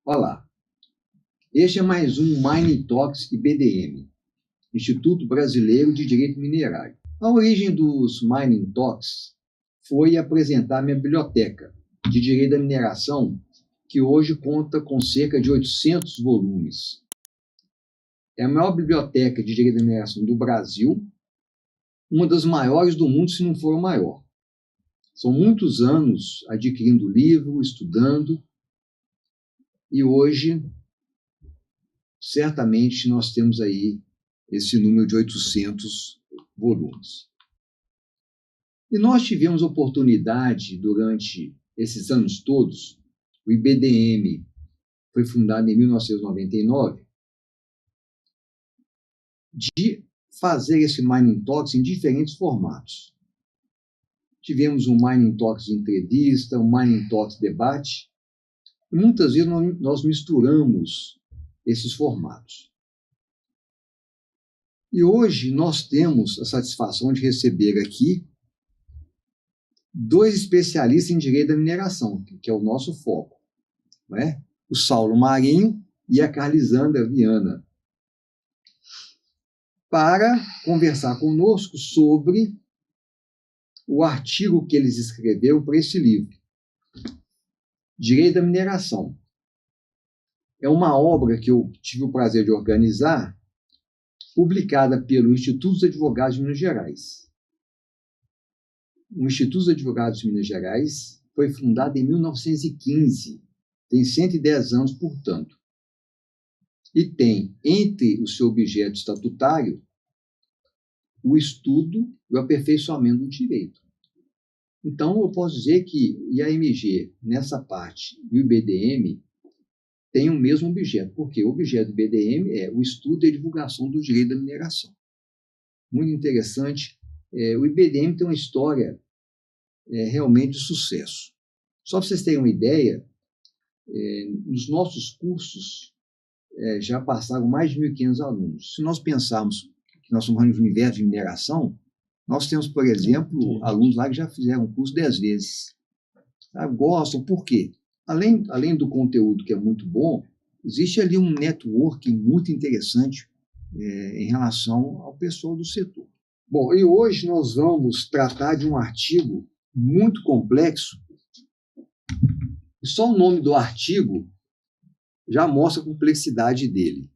Olá, este é mais um Mining Talks IBDM, Instituto Brasileiro de Direito Minerário. A origem dos Mining Talks foi apresentar minha biblioteca de Direito da Mineração, que hoje conta com cerca de 800 volumes. É a maior biblioteca de Direito da Mineração do Brasil, uma das maiores do mundo, se não for a maior. São muitos anos adquirindo livro, estudando, e hoje, certamente, nós temos aí esse número de 800 volumes. E nós tivemos oportunidade, durante esses anos todos, o IBDM foi fundado em 1999, de fazer esse Mining Talks em diferentes formatos. Tivemos um Mining Talks de entrevista, um Mining Talks debate, e muitas vezes nós misturamos esses formatos. E hoje nós temos a satisfação de receber aqui dois especialistas em direito da mineração, que é o nosso foco, né? O Saulo Marinho e a Carlisandra Viana, para conversar conosco sobre o artigo que eles escreveram para esse livro. Direito da Mineração. É uma obra que eu tive o prazer de organizar, publicada pelo Instituto dos Advogados de Minas Gerais. O Instituto dos Advogados de Minas Gerais foi fundado em 1915, tem 110 anos, portanto. E tem, entre o seu objeto estatutário, o estudo e o aperfeiçoamento do direito. Então, eu posso dizer que o IAMG, nessa parte, e o IBDM, tem o mesmo objeto, porque o objeto do IBDM é o estudo e a divulgação do direito da mineração. Muito interessante. O IBDM tem uma história realmente de sucesso. Só para vocês terem uma ideia, nos nossos cursos já passaram mais de 1.500 alunos. Se nós pensarmos que nós somos no universo de mineração, nós temos, por exemplo, alunos lá que já fizeram o curso 10 vezes. Gostam, por quê? Além do conteúdo, que é muito bom, existe ali um networking muito interessante em relação ao pessoal do setor. Bom, e hoje nós vamos tratar de um artigo muito complexo. E só o nome do artigo já mostra a complexidade dele.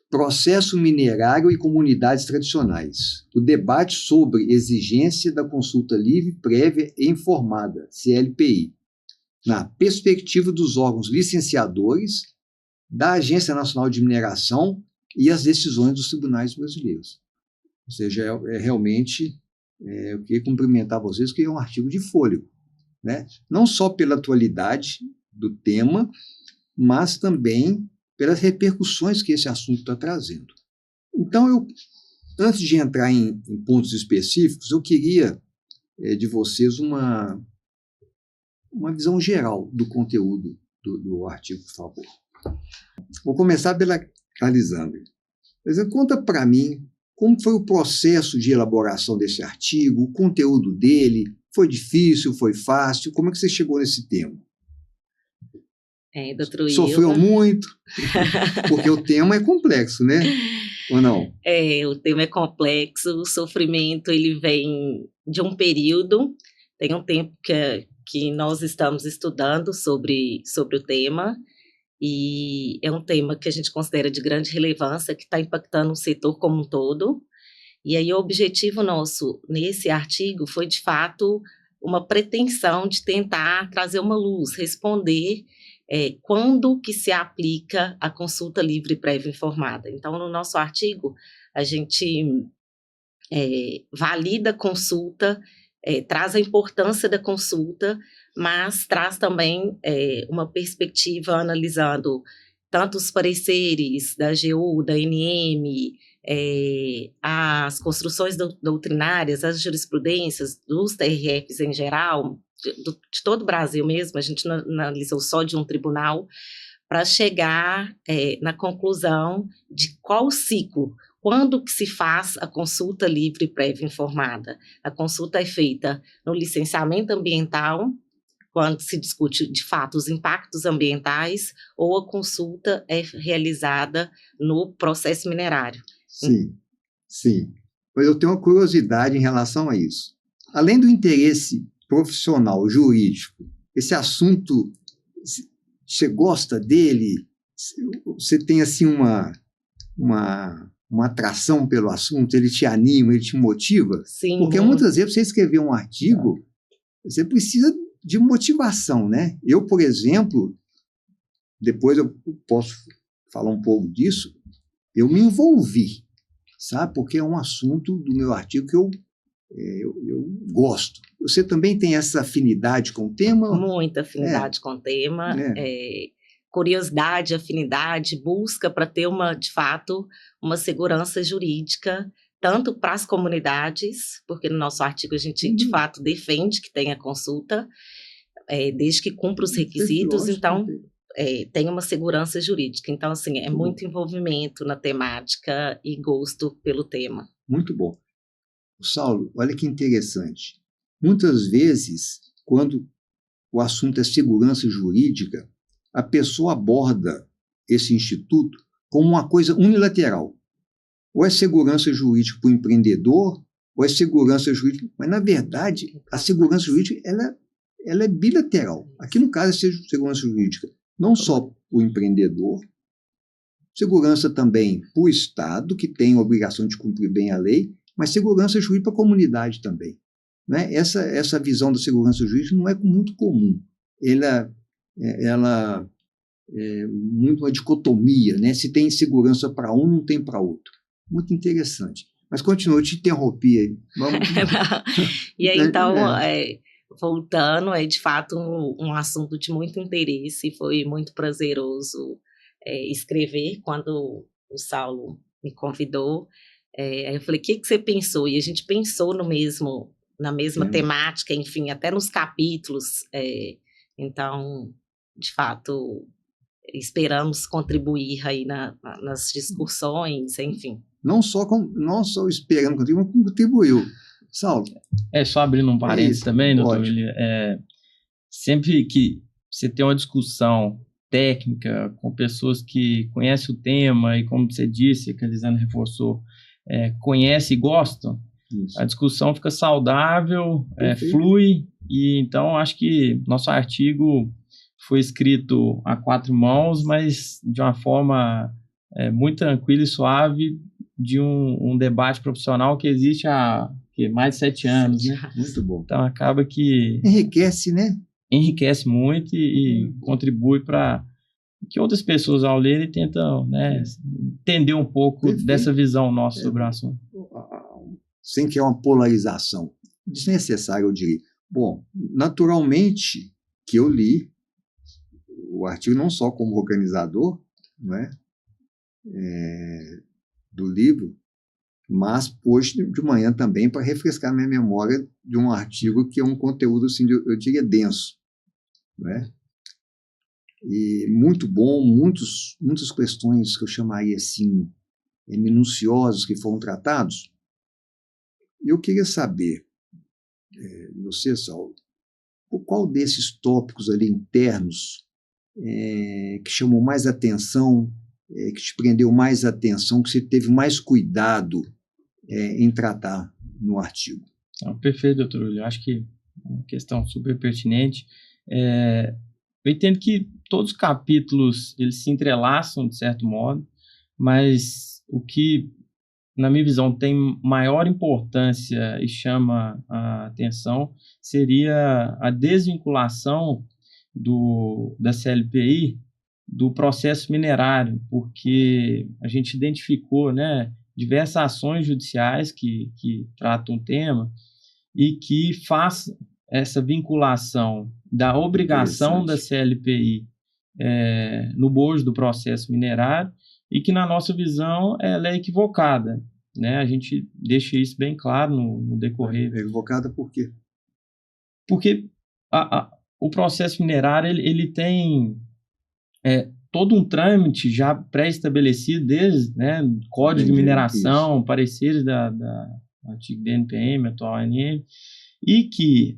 Processo minerário e comunidades tradicionais. O debate sobre exigência da consulta livre, prévia e informada, CLPI, na perspectiva dos órgãos licenciadores, da Agência Nacional de Mineração e as decisões dos tribunais brasileiros. Ou seja, realmente, eu queria cumprimentar vocês, que é um artigo de fôlego, né? Não só pela atualidade do tema, mas também pelas repercussões que esse assunto está trazendo. Então, antes de entrar em pontos específicos, eu queria de vocês uma visão geral do conteúdo do artigo, por favor. Vou começar pela Carlisandra. Conta para mim como foi o processo de elaboração desse artigo, o conteúdo dele, foi difícil, foi fácil, como é que você chegou nesse tema? Doutor Sofreu Ilva. muito, porque o tema é complexo, né? Ou não? O tema é complexo, o sofrimento ele vem de um período, tem um tempo que nós estamos estudando sobre o tema, e é um tema que a gente considera de grande relevância, que está impactando o setor como um todo. E aí o objetivo nosso nesse artigo foi, de fato, uma pretensão de tentar trazer uma luz, responder quando que se aplica a consulta livre prévia informada. Então, no nosso artigo, a gente valida a consulta, traz a importância da consulta, mas traz também uma perspectiva analisando tanto os pareceres da AGU, da ANM, as construções doutrinárias, as jurisprudências dos TRFs em geral, de todo o Brasil mesmo. A gente não analisou só de um tribunal, para chegar na conclusão de qual ciclo, quando que se faz a consulta livre prévia informada. A consulta é feita no licenciamento ambiental, quando se discute, de fato, os impactos ambientais, ou a consulta é realizada no processo minerário. Sim, sim. Mas eu tenho uma curiosidade em relação a isso. Além do interesse profissional, jurídico, esse assunto, você gosta dele? Você tem, assim, uma atração pelo assunto? Ele te anima, ele te motiva? Sim, porque muitas vezes, você escrever um artigo, você precisa de motivação, né? Eu, por exemplo, depois eu posso falar um pouco disso, eu me envolvi, sabe? Porque é um assunto do meu artigo que eu gosto. Você também tem essa afinidade com o tema? Muita afinidade com o tema, curiosidade, afinidade, busca para ter, de fato, uma segurança jurídica, tanto para as comunidades, porque no nosso artigo a gente, de fato, defende que tenha consulta, desde que cumpra os requisitos, então tem uma segurança jurídica. Então, assim, é muito envolvimento na temática e gosto pelo tema. Muito bom. Saulo, olha que interessante. Muitas vezes, quando o assunto é segurança jurídica, a pessoa aborda esse instituto como uma coisa unilateral. Ou é segurança jurídica para o empreendedor, ou é segurança jurídica... Mas, na verdade, a segurança jurídica ela é bilateral. Aqui, no caso, é segurança jurídica não só para o empreendedor, segurança também para o Estado, que tem a obrigação de cumprir bem a lei, mas segurança jurídica para a comunidade também. Né? Essa visão da segurança jurídica não é muito comum. Ela é muito uma dicotomia, né? Se tem segurança para um, não tem para outro. Muito interessante. Mas continua, eu te interrompi aí. Vamos... E aí, então, voltando, é de fato um assunto de muito interesse, foi muito prazeroso escrever quando o Saulo me convidou. Aí eu falei, o que você pensou? E a gente pensou na mesma temática, enfim, até nos capítulos. Então, de fato, esperamos contribuir aí nas discussões, enfim. Não só esperando contribuir, mas contribuiu. Saulo. Só abrindo um parênteses também, doutor William, sempre que você tem uma discussão técnica com pessoas que conhecem o tema e, como você disse, que a Elisângela reforçou, conhece e gostam, a discussão fica saudável, flui, e então acho que nosso artigo foi escrito a 4 mãos, mas de uma forma muito tranquila e suave, de um debate profissional que existe há mais de 7 anos, né? Muito bom. Então acaba que... Enriquece, né? Enriquece muito e contribui para que outras pessoas, ao lerem, tentam, né, entender um pouco dessa visão nossa sobre o assunto. Sem criar uma polarização desnecessária, eu diria. Bom, naturalmente que eu li o artigo não só como organizador, né, do livro, mas hoje de manhã também para refrescar minha memória de um artigo que é um conteúdo, assim, eu diria, denso, né? E muito bom, muitas questões que eu chamaria assim, minuciosas que foram tratados. E eu queria saber, você, Saulo, qual desses tópicos ali internos que chamou mais atenção, que te prendeu mais atenção, que você teve mais cuidado em tratar no artigo? Perfeito, doutor William. Acho que é uma questão super pertinente. Eu entendo que todos os capítulos eles se entrelaçam, de certo modo, mas o que, na minha visão, tem maior importância e chama a atenção seria a desvinculação da CLPI do processo minerário, porque a gente identificou, né, diversas ações judiciais que tratam o tema e que faz essa vinculação da obrigação da CLPI no bojo do processo minerário e que, na nossa visão, ela é equivocada, né? A gente deixa isso bem claro no decorrer. É equivocada por quê? Porque o processo minerário ele tem todo um trâmite já pré-estabelecido desde, né, Código de Mineração, pareceres da antiga DNPM, atual ANM, e que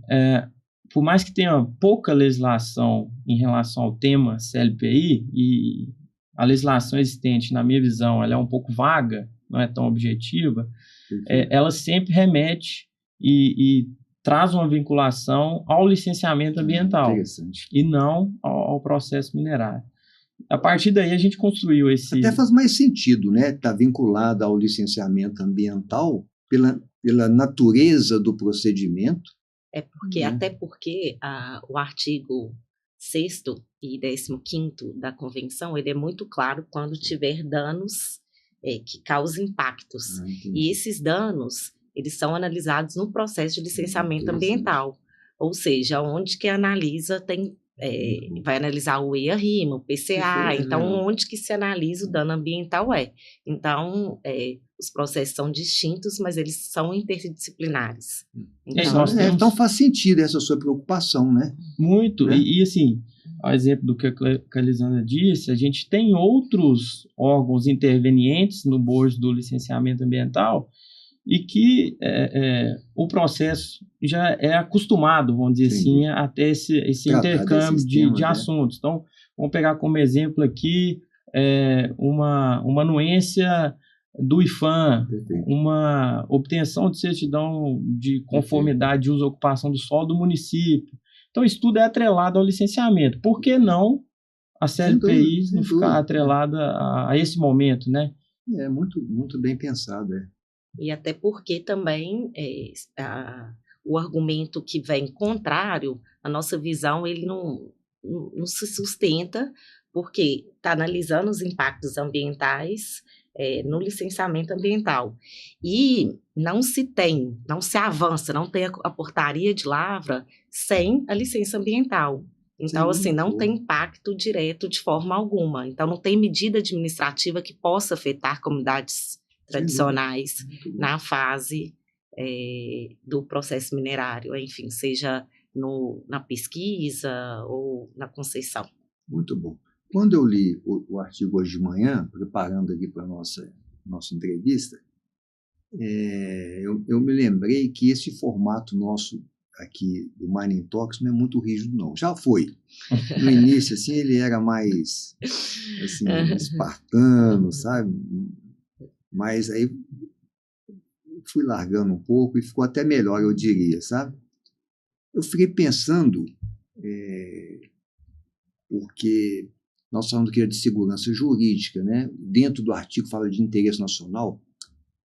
por mais que tenha pouca legislação em relação ao tema CLPI, e a legislação existente, na minha visão, ela é um pouco vaga, não é tão objetiva, ela sempre remete e traz uma vinculação ao licenciamento ambiental e não ao processo minerário. A partir daí, a gente construiu esse... Até faz mais sentido, né? Está vinculada ao licenciamento ambiental pela natureza do procedimento. Até porque o artigo 6º e 15º da Convenção, ele é muito claro quando tiver danos que causam impactos. E esses danos, eles são analisados no processo de licenciamento ambiental. Ou seja, onde que analisa vai analisar o EIA-RIMA, o PCA, então onde que se analisa o dano ambiental Então, os processos são distintos, mas eles são interdisciplinares. Então faz sentido essa sua preocupação, né? Muito, né? E assim, ao exemplo do que a Elisandra disse, a gente tem outros órgãos intervenientes no bojo do licenciamento ambiental e que o processo já é acostumado, vamos dizer assim, a ter esse intercâmbio de assuntos. Então, vamos pegar como exemplo aqui uma anuência do IFAM, uma obtenção de certidão de conformidade de uso e ocupação do solo do município. Então, isso tudo é atrelado ao licenciamento. Por que não a CLPI não ficar atrelada a esse momento, né? É muito, muito bem pensado, E até porque também o argumento que vem contrário, a nossa visão, ele não se sustenta, porque está analisando os impactos ambientais no licenciamento ambiental. E não se avança, não tem a portaria de lavra sem a licença ambiental. Então, assim, não tem impacto direto de forma alguma. Então, não tem medida administrativa que possa afetar comunidades tradicionais na fase do processo minerário, enfim, seja na pesquisa ou na concessão. Muito bom. Quando eu li o artigo hoje de manhã, preparando aqui para a nossa entrevista, eu me lembrei que esse formato nosso aqui do Mining Talks não é muito rígido, não. Já foi. No início, assim, ele era mais assim, espartano, sabe? Mas aí fui largando um pouco e ficou até melhor, eu diria, sabe? Eu fiquei pensando, porque nós falamos que é de segurança jurídica, né? Dentro do artigo fala de interesse nacional.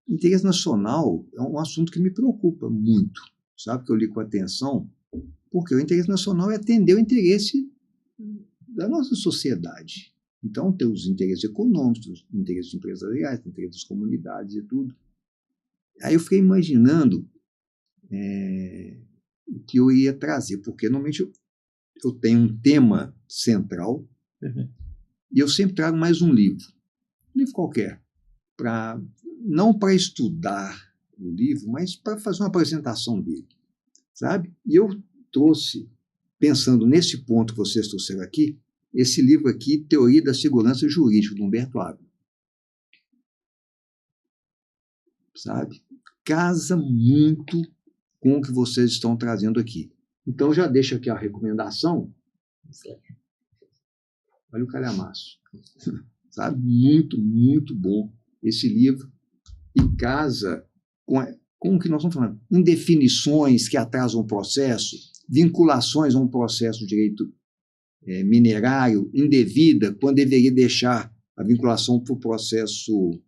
Interesse nacional é um assunto que me preocupa muito, sabe? Que eu li com atenção, porque o interesse nacional é atender o interesse da nossa sociedade. Então, tem os interesses econômicos, os interesses empresariais, os interesses das comunidades e tudo. Aí eu fiquei imaginando o que eu ia trazer, porque normalmente eu tenho um tema central e eu sempre trago mais um livro qualquer, não para estudar o livro, mas para fazer uma apresentação dele, sabe? E eu trouxe, pensando nesse ponto que vocês trouxeram aqui, esse livro aqui, Teoria da Segurança Jurídica, do Humberto Ávila. Sabe? Casa muito com o que vocês estão trazendo aqui. Então, já deixo aqui a recomendação. Olha o calhamaço. Sabe? Muito, muito bom esse livro. E casa com o que nós estamos falando. Indefinições que atrasam o processo, vinculações a um processo de direito minerário indevida, quando deveria deixar a vinculação para o processo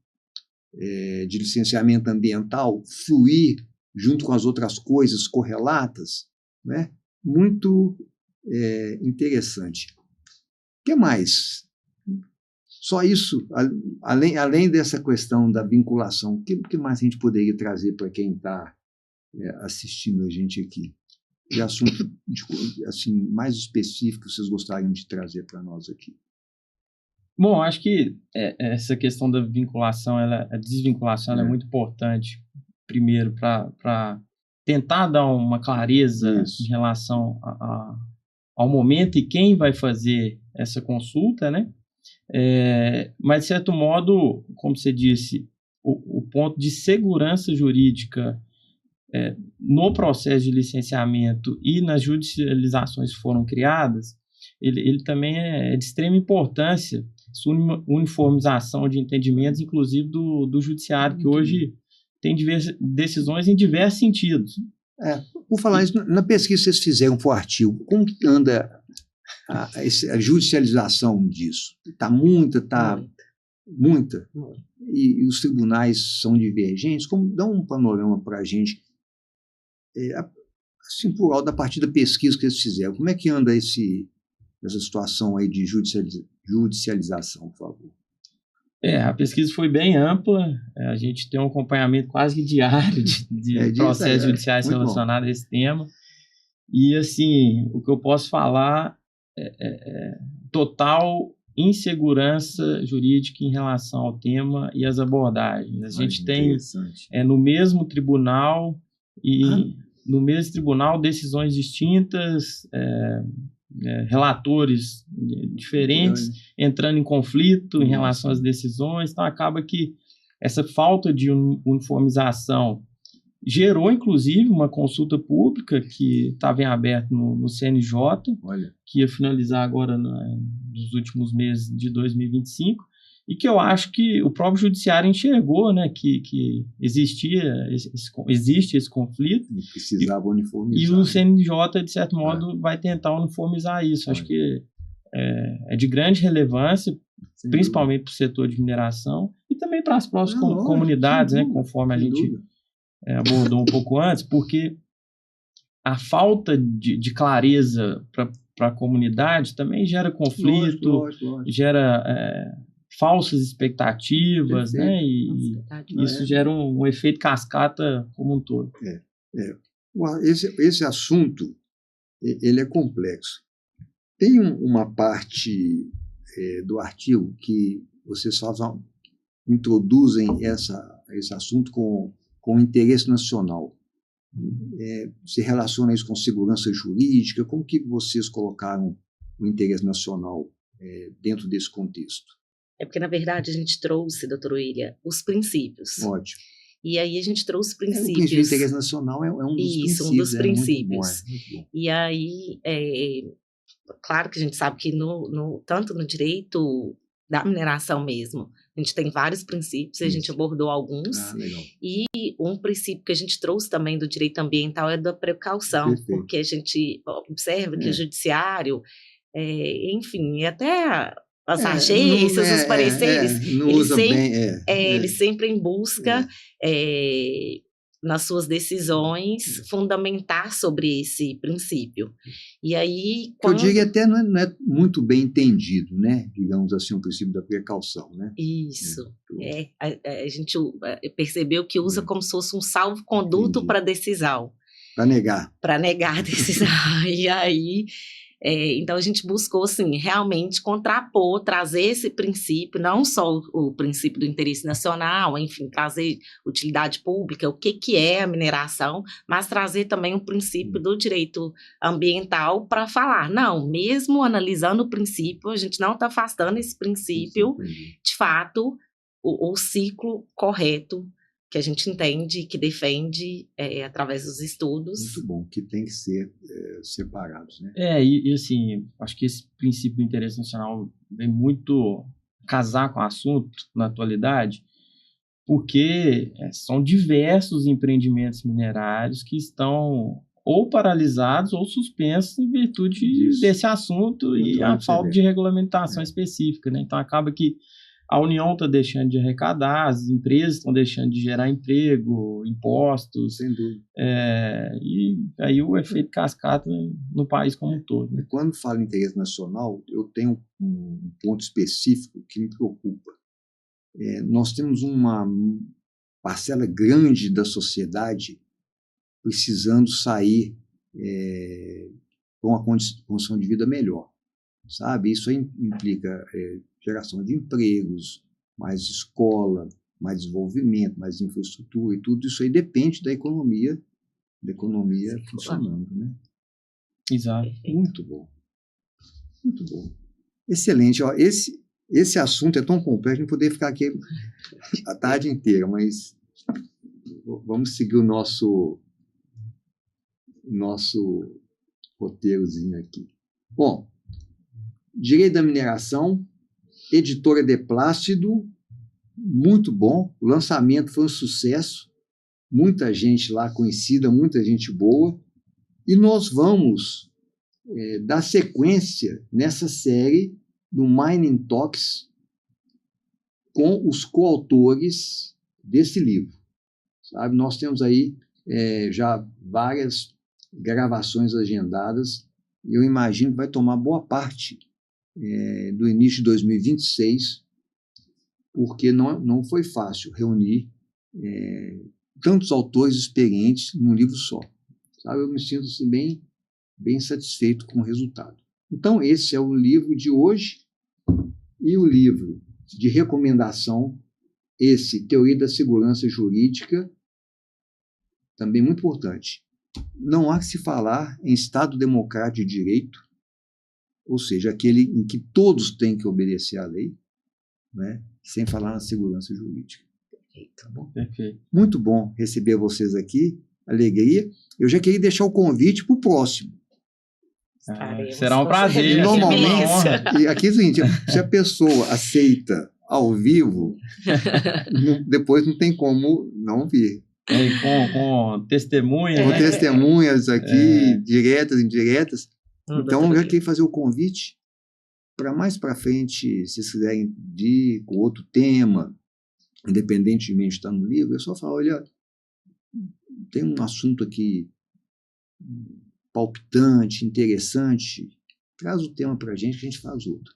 de licenciamento ambiental fluir junto com as outras coisas correlatas, né? Muito interessante. O que mais? Só isso, além dessa questão da vinculação, o que mais a gente poderia trazer para quem está assistindo a gente aqui? De assunto assim, mais específico que vocês gostariam de trazer para nós aqui? Bom, acho que essa questão da vinculação, a desvinculação ela é muito importante, primeiro, para tentar dar uma clareza em relação ao momento e quem vai fazer essa consulta, né? Mas, de certo modo, como você disse, o ponto de segurança jurídica no processo de licenciamento e nas judicializações que foram criadas, ele também é de extrema importância, essa uniformização de entendimentos, inclusive do judiciário, que hoje tem decisões em diversos sentidos. Por falar isso, na pesquisa que vocês fizeram para o artigo, como que anda a judicialização disso? Está muita? E os tribunais são divergentes? Dá um panorama para a gente, assim, por alto, a partir da pesquisa que eles fizeram. Como é que anda essa situação aí de judicialização, por favor? A pesquisa foi bem ampla, a gente tem um acompanhamento quase que diário de processos judiciais relacionados a esse tema. E, assim, o que eu posso falar é total insegurança jurídica em relação ao tema e às abordagens. A gente tem no mesmo tribunal decisões distintas, relatores diferentes entrando em conflito em relação às decisões. Então acaba que essa falta de uniformização gerou, inclusive, uma consulta pública que estava em aberto no CNJ, que ia finalizar agora nos últimos meses de 2025, e que eu acho que o próprio judiciário enxergou, né, que existe esse conflito. E precisava uniformizar. E o CNJ, de certo modo, vai tentar uniformizar isso. Acho que é de grande relevância, principalmente para o setor de mineração, e também para as próprias comunidades, né, conforme a gente abordou um pouco antes, porque a falta de clareza para a comunidade também gera conflito, lógico. Gera falsas expectativas, né? E isso gera um efeito cascata como um todo. Esse assunto ele é complexo. Tem uma parte do artigo que vocês introduzem esse assunto com interesse nacional. Se relaciona isso com segurança jurídica? Como que vocês colocaram o interesse nacional dentro desse contexto? Porque, na verdade, a gente trouxe, doutor William, os princípios. Ótimo. E aí a gente trouxe os princípios. O princípio de interesse nacional é um dos princípios. Isso, um dos princípios. Muito bom. E aí, claro que a gente sabe que tanto no direito da mineração mesmo, a gente tem vários princípios, a gente abordou alguns. Legal. E um princípio que a gente trouxe também do direito ambiental é da precaução. Perfeito. Porque a gente observa que o judiciário, enfim, até as agências, os pareceres, ele sempre em busca, nas suas decisões, fundamentar sobre esse princípio. E aí... Eu digo até não é muito bem entendido, né? Digamos assim, o princípio da precaução, né? Isso. A gente percebeu que usa como se fosse um salvo-conduto para decisão. Para negar. Para negar a decisão. E aí... então a gente buscou assim, realmente contrapor, trazer esse princípio, não só o princípio do interesse nacional, enfim, trazer utilidade pública, o que é a mineração, mas trazer também um princípio do direito ambiental para falar, não, mesmo analisando o princípio, a gente não está afastando esse princípio, de fato, o ciclo correto que a gente entende, que defende através dos estudos. Muito bom, que tem que ser separados, né? E assim, acho que esse princípio do interesse nacional vem muito casar com o assunto na atualidade, porque são diversos empreendimentos minerários que estão ou paralisados ou suspensos em virtude desse assunto e a falta de regulamentação específica, né? Então acaba que a União está deixando de arrecadar, as empresas estão deixando de gerar emprego, impostos. Sem dúvida. E aí o efeito cascata no país como um todo. Né? Quando falo em interesse nacional, eu tenho um ponto específico que me preocupa. Nós temos uma parcela grande da sociedade precisando sair com uma condição de vida melhor. Sabe? Isso aí implica geração de empregos, mais escola, mais desenvolvimento, mais infraestrutura, e tudo isso aí depende da economia funcionando, né? Exato. Muito bom. Muito bom. Excelente. Ó, esse assunto é tão complexo, não poderia ficar aqui a tarde inteira, mas vamos seguir o nosso nosso roteirozinho aqui. Bom, Direito da Mineração, editora de Plácido, muito bom. O lançamento foi um sucesso. Muita gente lá conhecida, muita gente boa. E nós vamos dar sequência nessa série do Mining Talks com os coautores desse livro. Sabe? Nós temos aí já várias gravações agendadas e eu imagino que vai tomar boa parte do início de 2026, porque não foi fácil reunir tantos autores experientes num livro só. Sabe? Eu me sinto assim, bem satisfeito com o resultado. Então, esse é o livro de hoje e o livro de recomendação, esse Teoria da Segurança Jurídica, também muito importante. Não há que se falar em Estado Democrático de Direito, ou seja, aquele em que todos têm que obedecer à lei, né? Sem falar na segurança jurídica. Tá bom? Perfeito. Muito bom receber vocês aqui, alegria. Eu já queria deixar o convite para o próximo. Será um prazer. Normalmente, e aqui é o seguinte, se a pessoa aceita ao vivo, depois não tem como não vir. Com testemunhas. Com testemunhas aqui, diretas e indiretas. Então, eu já queria fazer o convite para mais para frente, se vocês quiserem ir com outro tema, independentemente de estar no livro, é só falar, olha, tem um assunto aqui palpitante, interessante, traz o tema para a gente que a gente faz outro.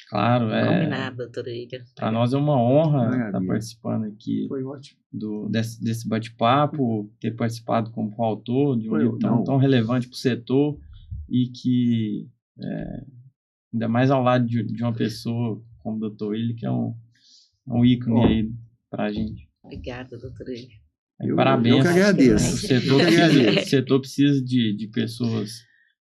Claro, Combinado, doutora Ilha. Para nós é uma honra estar participando aqui. Foi ótimo. Desse bate-papo, ter participado como coautor de um livro tão relevante para o setor e que, ainda mais ao lado de uma pessoa como o doutor Willi, que é um ícone aí para a gente. Obrigada, doutora Ilha. Parabéns. Eu que agradeço. O setor precisa de pessoas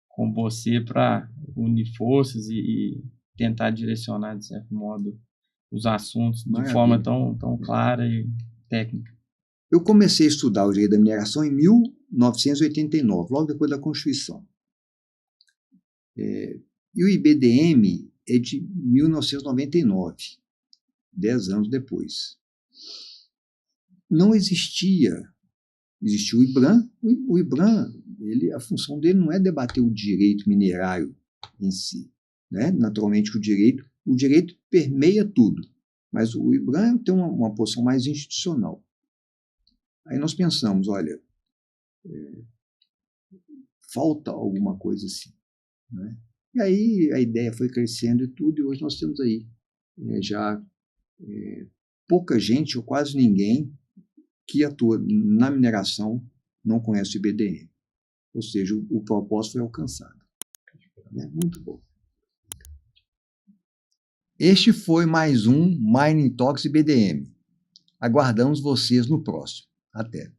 como você para unir forças e tentar direcionar, de certo modo, os assuntos de forma tão clara e técnica. Eu comecei a estudar o direito da mineração em 1989, logo depois da Constituição. E o IBDM é de 1999, 10 anos depois. Não existia o IBRAM. O IBRAM, a função dele não é debater o direito minerário em si. Né? Naturalmente, o direito permeia tudo, mas o IBRAM tem uma posição mais institucional. Aí nós pensamos, olha, falta alguma coisa assim. Né? E aí a ideia foi crescendo e tudo, e hoje nós temos aí já pouca gente, ou quase ninguém, que atua na mineração não conhece o IBDM. Ou seja, o propósito foi alcançado. Muito bom. Este foi mais um Mining Talks IBDM. Aguardamos vocês no próximo. Até.